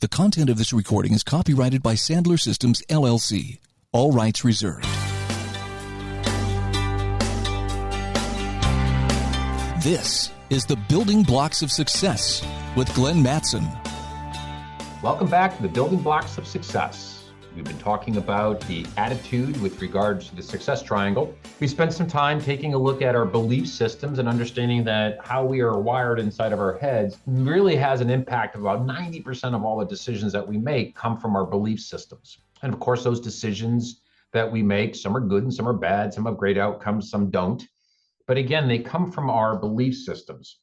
The content of this recording is copyrighted by Sandler Systems, LLC. All rights reserved. This is the Building Blocks of Success with Glenn Mattson. Welcome back to the Building Blocks of Success. We've been talking about the attitude with regards to the success triangle. We spent some time taking a look at our belief systems and understanding that how we are wired inside of our heads really has an impact of about 90% of all the decisions that we make come from our belief systems. And of course, those decisions that we make, some are good and some are bad, some have great outcomes, some don't. But again, they come from our belief systems.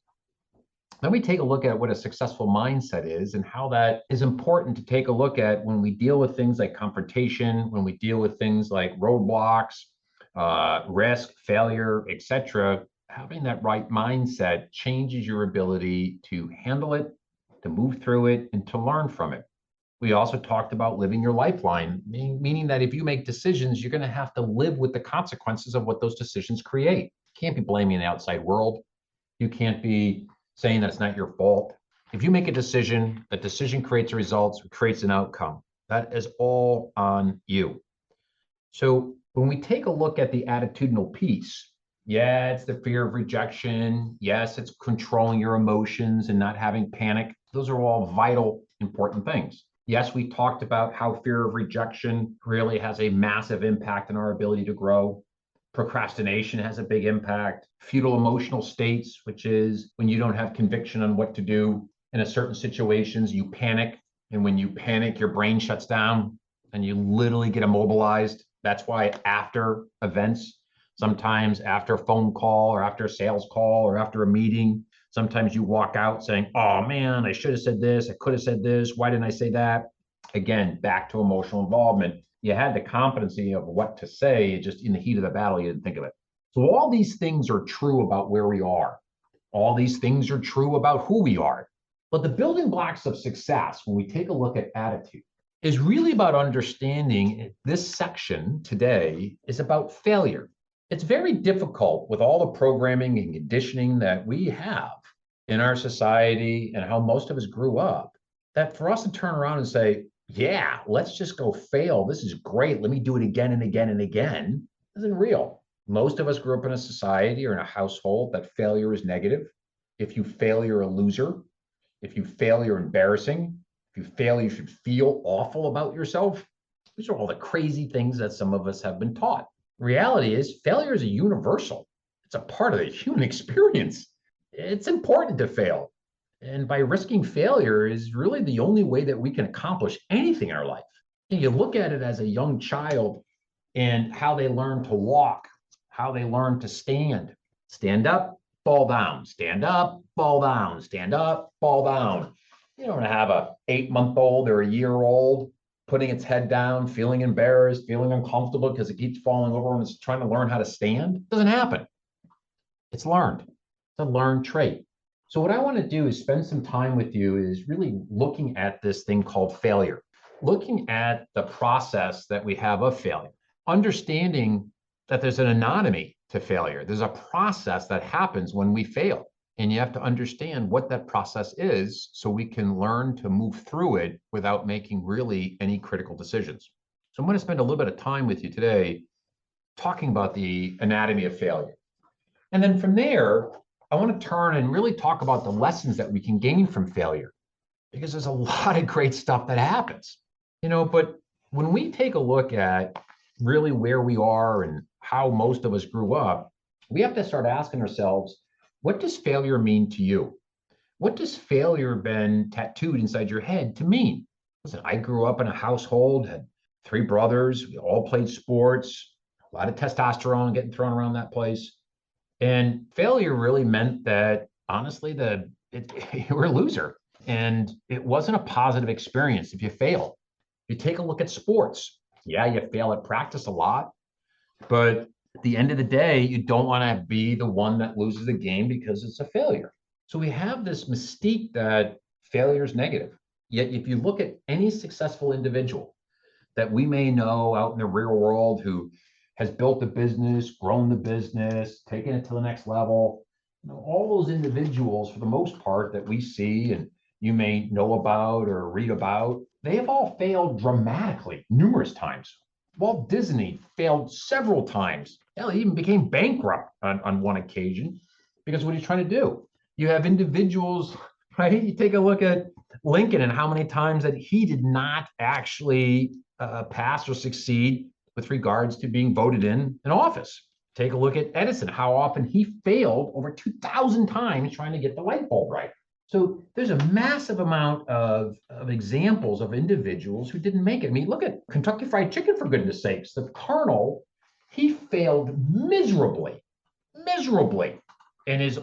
Then we take a look at what a successful mindset is and how that is important to take a look at when we deal with things like confrontation, when we deal with things like roadblocks, risk, failure, etc. Having that right mindset changes your ability to handle it, to move through it, and to learn from it. We also talked about living your lifeline, meaning that if you make decisions, you're going to have to live with the consequences of what those decisions create. You can't be blaming the outside world. You can't be saying that it's not your fault. If you make a decision, that decision creates results, creates an outcome. That is all on you. So when we take a look at the attitudinal piece, yeah, it's the fear of rejection. Yes, it's controlling your emotions and not having panic. Those are all vital, important things. Yes, we talked about how fear of rejection really has a massive impact on our ability to grow. Procrastination has a big impact. Futile emotional states, which is when you don't have conviction on what to do in a certain situations, you panic. And when you panic, your brain shuts down and you literally get immobilized. That's why after events, sometimes after a phone call or after a sales call or after a meeting, sometimes you walk out saying, oh man, I should have said this. I could have said this. Why didn't I say that? Again, back to emotional involvement. You had the competency of what to say, just in the heat of the battle, you didn't think of it. So all these things are true about where we are. All these things are true about who we are. But the building blocks of success, when we take a look at attitude, is really about understanding this section today is about failure. It's very difficult with all the programming and conditioning that we have in our society and how most of us grew up, that for us to turn around and say, yeah, let's just go fail. This is great. Let me do it again and again and again. Isn't real. Most of us grew up in a society or in a household that failure is negative. If you fail, you're a loser. If you fail, you're embarrassing. If you fail, you should feel awful about yourself. These are all the crazy things that some of us have been taught. Reality is failure is a universal. It's a part of the human experience. It's important to fail. And by risking failure is really the only way that we can accomplish anything in our life. And you look at it as a young child and how they learn to walk, how they learn to stand. Stand up, fall down, stand up, fall down, stand up, fall down. You don't have a 8-month-old or a year-old putting its head down, feeling embarrassed, feeling uncomfortable because it keeps falling over and it's trying to learn how to stand. It doesn't happen. It's learned. It's a learned trait. So what I want to do is spend some time with you is really looking at this thing called failure, looking at the process that we have of failure, understanding that there's an anatomy to failure. There's a process that happens when we fail, and you have to understand what that process is so we can learn to move through it without making really any critical decisions. So I'm going to spend a little bit of time with you today talking about the anatomy of failure. And then from there, I want to turn and really talk about the lessons that we can gain from failure, because there's a lot of great stuff that happens, but when we take a look at really where we are and how most of us grew up, we have to start asking ourselves, what does failure mean to you? What does failure been tattooed inside your head to mean? Listen, I grew up in a household, had 3 brothers, we all played sports, a lot of testosterone getting thrown around that place. And failure really meant that, honestly, you were a loser. And it wasn't a positive experience if you fail. You take a look at sports. Yeah, you fail at practice a lot. But at the end of the day, you don't want to be the one that loses the game because it's a failure. So we have this mystique that failure is negative. Yet if you look at any successful individual that we may know out in the real world who has built a business, grown the business, taken it to the next level. All those individuals, for the most part, that we see and you may know about or read about, they have all failed dramatically numerous times. Walt Disney failed several times. Hell, he even became bankrupt on one occasion because of what he's trying to do. You have individuals, right? You take a look at Lincoln and how many times that he did not actually pass or succeed with regards to being voted in an office. Take a look at Edison, how often he failed over 2,000 times trying to get the light bulb right. So there's a massive amount of examples of individuals who didn't make it. I mean, look at Kentucky Fried Chicken, for goodness sakes. The Colonel, he failed miserably, miserably in his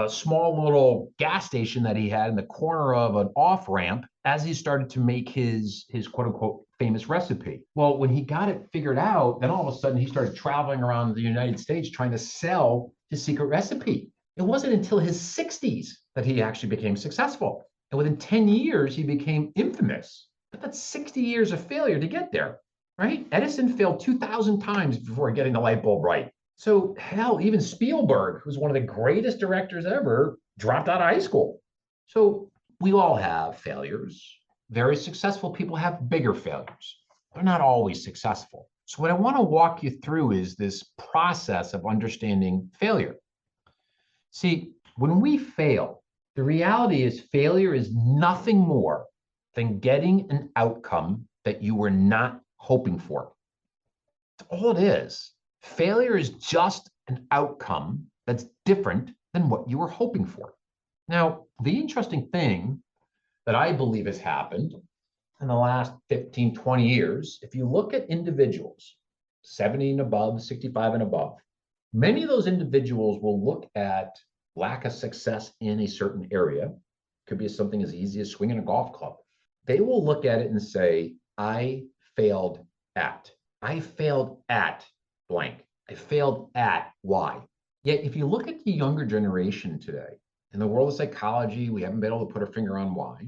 small little gas station that he had in the corner of an off ramp as he started to make his quote unquote famous recipe. Well, when he got it figured out, then all of a sudden he started traveling around the United States trying to sell his secret recipe. It wasn't until his 60s that he actually became successful. And within 10 years, he became infamous. But that's 60 years of failure to get there, right? Edison failed 2,000 times before getting the light bulb right. So hell, even Spielberg, who's one of the greatest directors ever, dropped out of high school. So we all have failures. Very successful people have bigger failures. They're not always successful. So what I want to walk you through is this process of understanding failure. See, when we fail, the reality is failure is nothing more than getting an outcome that you were not hoping for. That's all it is. Failure is just an outcome that's different than what you were hoping for. Now, the interesting thing that I believe has happened in the last 15, 20 years, if you look at individuals, 70 and above, 65 and above, many of those individuals will look at lack of success in a certain area. It could be something as easy as swinging a golf club. They will look at it and say, I failed at blank. I failed at Y. Yet if you look at the younger generation today, in the world of psychology, we haven't been able to put a finger on why,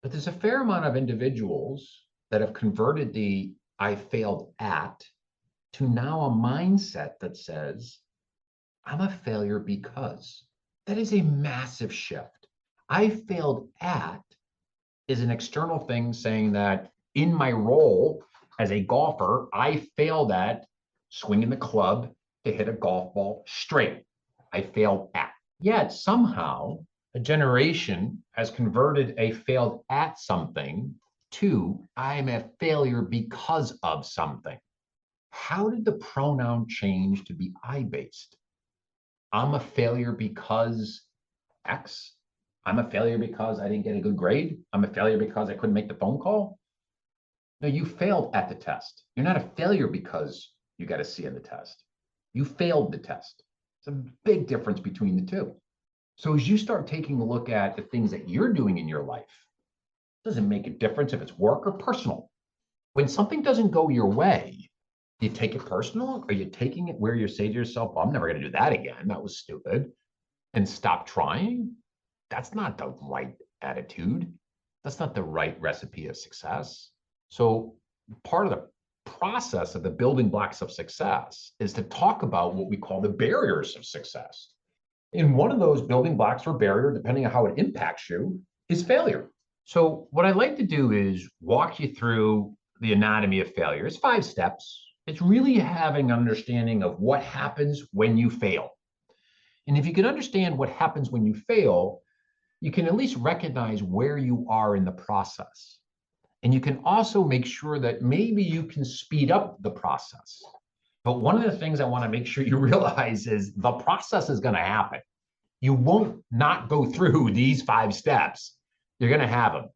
but there's a fair amount of individuals that have converted the I failed at to now a mindset that says, I'm a failure because. That is a massive shift. I failed at is an external thing saying that in my role as a golfer, I failed at swinging the club to hit a golf ball straight. I failed at. Yet somehow a generation has converted a failed at something to I'm a failure because of something. How did the pronoun change to be I based? I'm a failure because X. I'm a failure because I didn't get a good grade. I'm a failure because I couldn't make the phone call. No, you failed at the test. You're not a failure because you got a C in the test. You failed the test. It's a big difference between the two. So as you start taking a look at the things that you're doing in your life, it doesn't make a difference if it's work or personal. When something doesn't go your way, do you take it personal? Are you taking it where you say to yourself, well, I'm never going to do that again. That was stupid. And stop trying? That's not the right attitude. That's not the right recipe of success. So part of the process of the building blocks of success is to talk about what we call the barriers of success. And one of those building blocks or barrier, depending on how it impacts you, is failure. So what I'd like to do is walk you through the anatomy of failure. It's 5 steps. It's really having an understanding of what happens when you fail. And if you can understand what happens when you fail, you can at least recognize where you are in the process. And you can also make sure that maybe you can speed up the process. But one of the things I want to make sure you realize is the process is going to happen. You won't not go through these 5 steps. You're going to have them.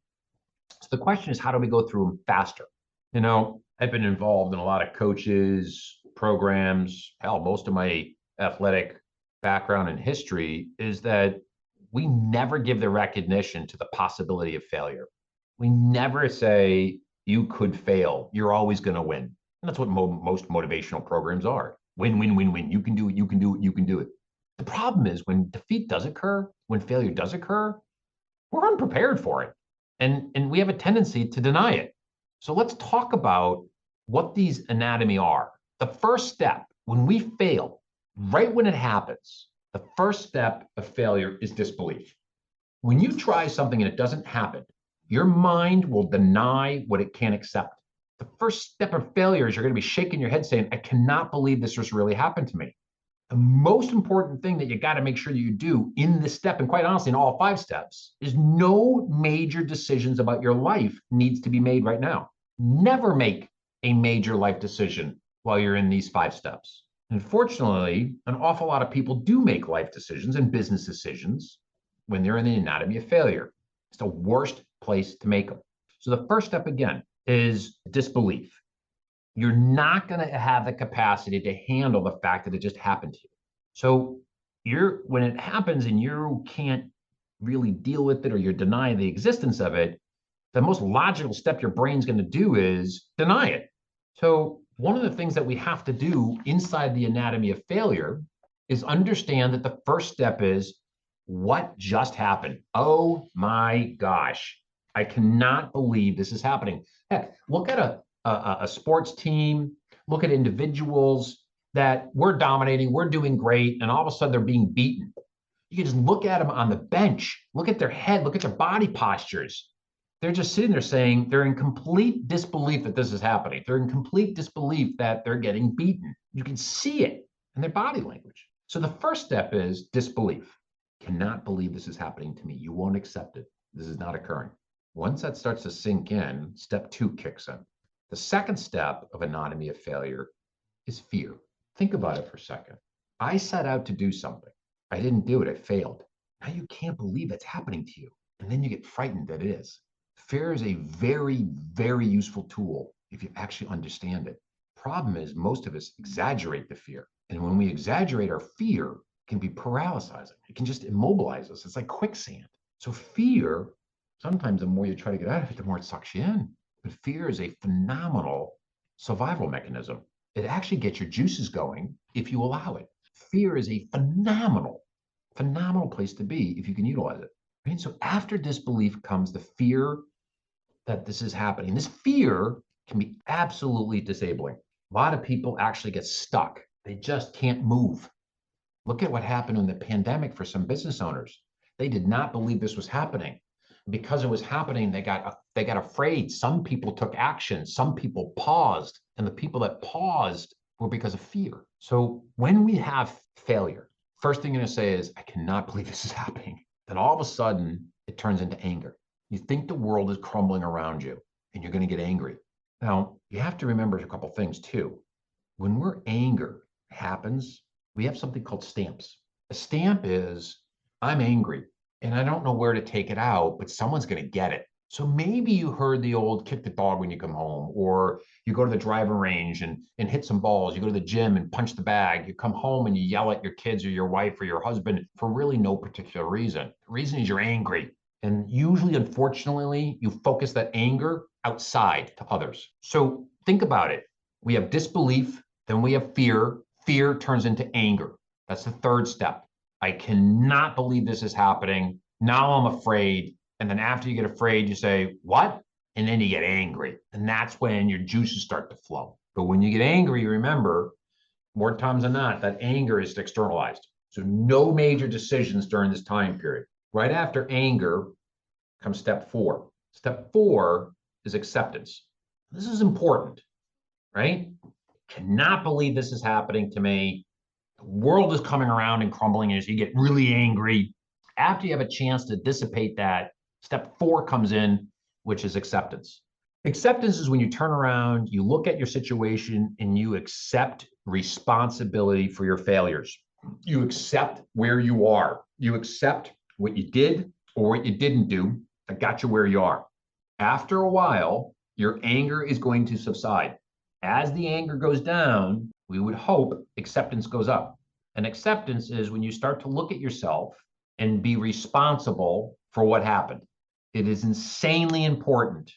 So the question is, how do we go through them faster? You know, I've been involved in a lot of coaches, programs. Hell, most of my athletic background and history is that we never give the recognition to the possibility of failure. We never say, you could fail. You're always going to win. And that's what most motivational programs are. Win, win, win, win. You can do it. You can do it. You can do it. The problem is when defeat does occur, when failure does occur, we're unprepared for it. And we have a tendency to deny it. So let's talk about what these anatomy are. The first step, when we fail, right when it happens, the first step of failure is disbelief. When you try something and it doesn't happen, your mind will deny what it can't accept. The first step of failure is you're going to be shaking your head saying, I cannot believe this just really happened to me. The most important thing that you got to make sure that you do in this step, and quite honestly, in all 5 steps, is no major decisions about your life needs to be made right now. Never make a major life decision while you're in these 5 steps. Unfortunately, an awful lot of people do make life decisions and business decisions when they're in the anatomy of failure. It's the worst place to make them. So the first step, again, is disbelief. You're not going to have the capacity to handle the fact that it just happened to you. So when it happens and you can't really deal with it or you're denying the existence of it, the most logical step your brain's going to do is deny it. So one of the things that we have to do inside the anatomy of failure is understand that the first step is, what just happened? Oh my gosh, I cannot believe this is happening. Heck, look at a sports team, look at individuals that we're dominating, we're doing great, and all of a sudden they're being beaten. You can just look at them on the bench, look at their head, look at their body postures. They're just sitting there saying they're in complete disbelief that this is happening. They're in complete disbelief that they're getting beaten. You can see it in their body language. So the first step is disbelief. Cannot believe this is happening to me. You won't accept it. This is not occurring. Once that starts to sink in, step 2 kicks in. The second step of anatomy of failure is fear. Think about it for a second. I set out to do something. I didn't do it. I failed. Now you can't believe it's happening to you. And then you get frightened that it is. Fear is a very, very useful tool if you actually understand it. Problem is, most of us exaggerate the fear. And when we exaggerate our fear, it can be paralyzing. It can just immobilize us. It's like quicksand. So fear, sometimes the more you try to get out of it, the more it sucks you in. But fear is a phenomenal survival mechanism. It actually gets your juices going if you allow it. Fear is a phenomenal place to be if you can utilize it. Right? So after disbelief comes the fear that this is happening. This fear can be absolutely disabling. A lot of people actually get stuck. They just can't move. Look at what happened in the pandemic for some business owners. They did not believe this was happening. Because it was happening, they got afraid. Some people took action. Some people paused. And the people that paused were because of fear. So when we have failure, first thing you're going to say is, I cannot believe this is happening. Then all of a sudden, it turns into anger. You think the world is crumbling around you, and you're going to get angry. Now, you have to remember a couple things too. When anger happens, we have something called stamps. A stamp is, I'm angry, and I don't know where to take it out, but someone's going to get it. So maybe you heard the old kick the dog when you come home, or you go to the driving range and hit some balls. You go to the gym and punch the bag. You come home and you yell at your kids or your wife or your husband for really no particular reason. The reason is you're angry. And usually, unfortunately, you focus that anger outside to others. So think about it. We have disbelief, then we have fear. Fear turns into anger. That's the third step. I cannot believe this is happening. Now I'm afraid. And then after you get afraid, you say, what? And then you get angry. And that's when your juices start to flow. But when you get angry, remember, more times than not, that anger is externalized. So no major decisions during this time period. Right after anger comes step 4. Step 4 is acceptance. This is important, right? Cannot believe this is happening to me. The world is coming around and crumbling as you get really angry. After you have a chance to dissipate that, step 4 comes in, which is acceptance. Acceptance is when you turn around, you look at your situation, and you accept responsibility for your failures. You accept where you are. You accept what you did or what you didn't do that got you where you are. After a while, your anger is going to subside. As the anger goes down, we would hope acceptance goes up. And acceptance is when you start to look at yourself and be responsible for what happened. It is insanely important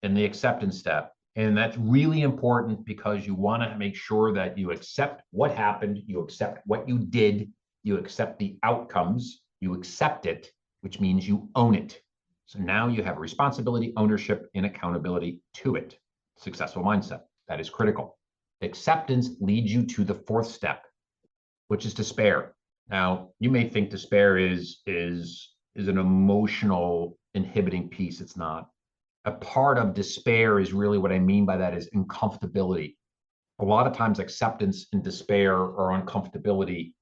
in the acceptance step. And that's really important because you want to make sure that you accept what happened, you accept what you did, you accept the outcomes, you accept it, which means you own it. So now you have responsibility, ownership, and accountability to it. Successful mindset. That is critical. Acceptance leads you to the 4th step, which is despair. Now, you may think despair is is an emotional inhibiting piece. It's not. A part of despair is really what I mean by that is uncomfortability. A lot of times acceptance and despair or uncomfortability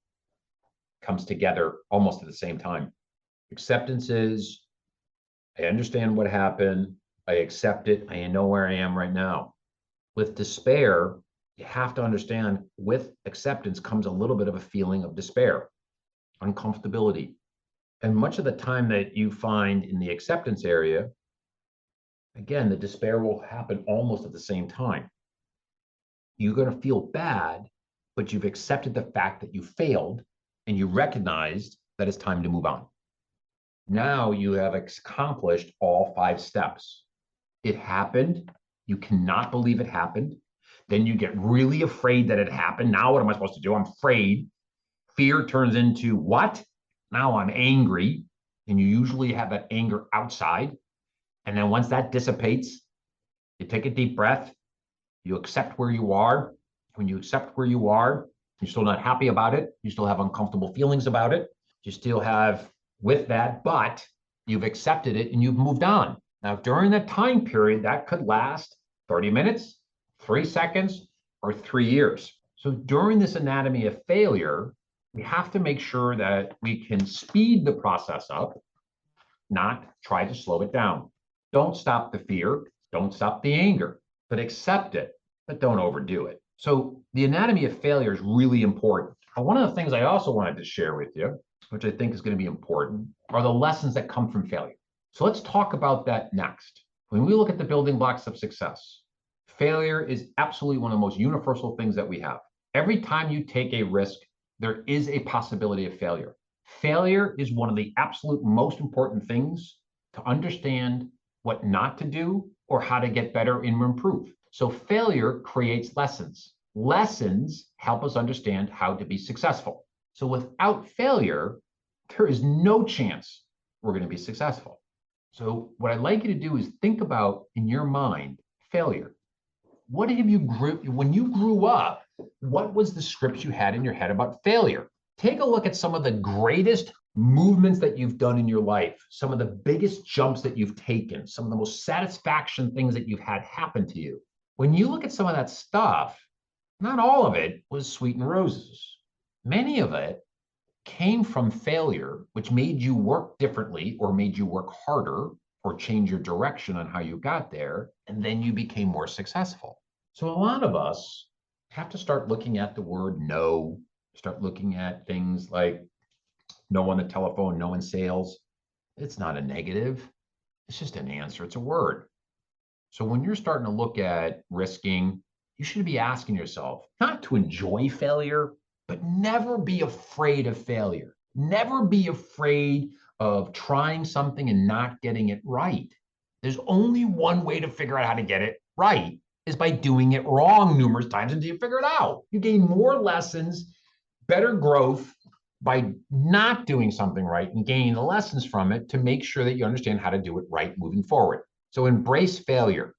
comes together almost at the same time. Acceptance is, I understand what happened. I accept it. I know where I am right now. With despair, you have to understand with acceptance comes a little bit of a feeling of despair, uncomfortability. And much of the time that you find in the acceptance area, again, the despair will happen almost at the same time. You're going to feel bad, but you've accepted the fact that you failed and you recognized that it's time to move on. Now you have accomplished all 5 steps. It happened. You cannot believe it happened. Then you get really afraid that it happened. Now what am I supposed to do? I'm afraid. Fear turns into what? Now I'm angry. And you usually have that anger outside. And then once that dissipates, you take a deep breath. You accept where you are. When you accept where you are, you're still not happy about it. You still have uncomfortable feelings about it. You still have with that, but you've accepted it and you've moved on. Now, during that time period, that could last 30 minutes, 3 seconds, or 3 years. So during this anatomy of failure, we have to make sure that we can speed the process up, not try to slow it down. Don't stop the fear. Don't stop the anger, but accept it, but don't overdo it. So the anatomy of failure is really important. One of the things I also wanted to share with you, which I think is going to be important, are the lessons that come from failure. So let's talk about that next. When we look at the building blocks of success, failure is absolutely one of the most universal things that we have. Every time you take a risk, there is a possibility of failure. Failure is one of the absolute most important things to understand what not to do or how to get better and improve. So failure creates lessons. Lessons help us understand how to be successful. So without failure, there is no chance we're going to be successful. So what I'd like you to do is think about in your mind failure. What have you when you grew up, what was the script you had in your head about failure? Take a look at some of the greatest movements that you've done in your life, some of the biggest jumps that you've taken, some of the most satisfaction things that you've had happen to you. When you look at some of that stuff, not all of it was sweet and roses. Many of it came from failure, which made you work differently or made you work harder or change your direction on how you got there, and then you became more successful. So a lot of us have to start looking at the word no, start looking at things like no on the telephone, no in sales. It's not a negative. It's just an answer. It's a word. So when you're starting to look at risking, you should be asking yourself not to enjoy failure, but never be afraid of failure. Never be afraid of trying something and not getting it right. There's only one way to figure out how to get it right is by doing it wrong numerous times until you figure it out. You gain more lessons, better growth by not doing something right and gaining the lessons from it to make sure that you understand how to do it right moving forward. So embrace failure.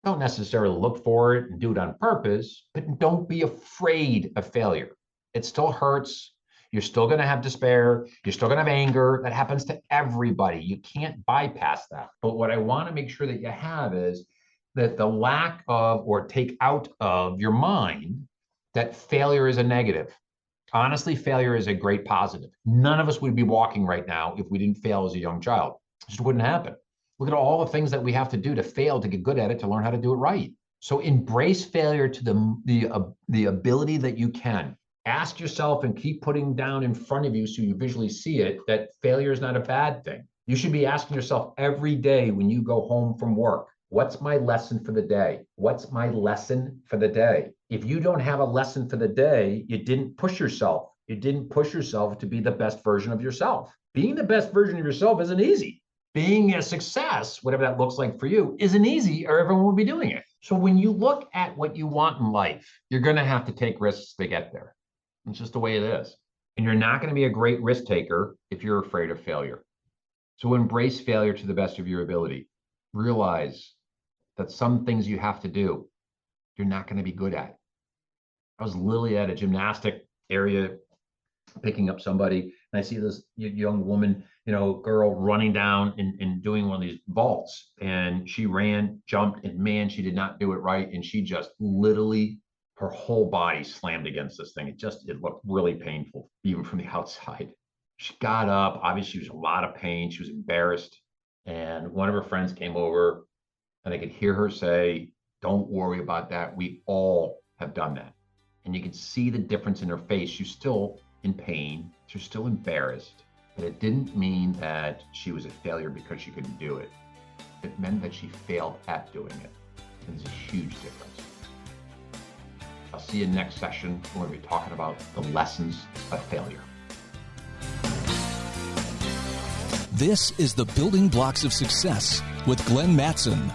Don't necessarily look for it and do it on purpose, but don't be afraid of failure. It still hurts. You're still going to have despair. You're still going to have anger. That happens to everybody. You can't bypass that. But what I want to make sure that you have is that the lack of or take out of your mind that failure is a negative. Honestly, failure is a great positive. None of us would be walking right now if we didn't fail as a young child. It just wouldn't happen. Look at all the things that we have to do to fail to get good at it, to learn how to do it right. So embrace failure to the ability that you can. Ask yourself and keep putting down in front of you so you visually see it that failure is not a bad thing. You should be asking yourself every day when you go home from work, what's my lesson for the day? What's my lesson for the day? If you don't have a lesson for the day, you didn't push yourself. You didn't push yourself to be the best version of yourself. Being the best version of yourself isn't easy. Being a success, whatever that looks like for you, isn't easy or everyone will be doing it. So when you look at what you want in life, you're going to have to take risks to get there. It's just the way it is. And you're not going to be a great risk taker if you're afraid of failure. So embrace failure to the best of your ability. Realize that some things you have to do, you're not going to be good at. I was literally at a gymnastic area picking up somebody, And I see this young woman, girl running down and doing one of these vaults. And she ran, jumped, and man, she did not do it right. And she just literally, her whole body slammed against this thing. It looked really painful, even from the outside. She got up. Obviously, she was in a lot of pain. She was embarrassed. And one of her friends came over and I could hear her say, "Don't worry about that. We all have done that." And you could see the difference in her face. She's still in pain. She's still embarrassed. But it didn't mean that she was a failure because she couldn't do it. It meant that she failed at doing it. And there's a huge difference. I'll see you next session. We're going to be talking about the lessons of failure. This is the Building Blocks of Success with Glenn Mattson.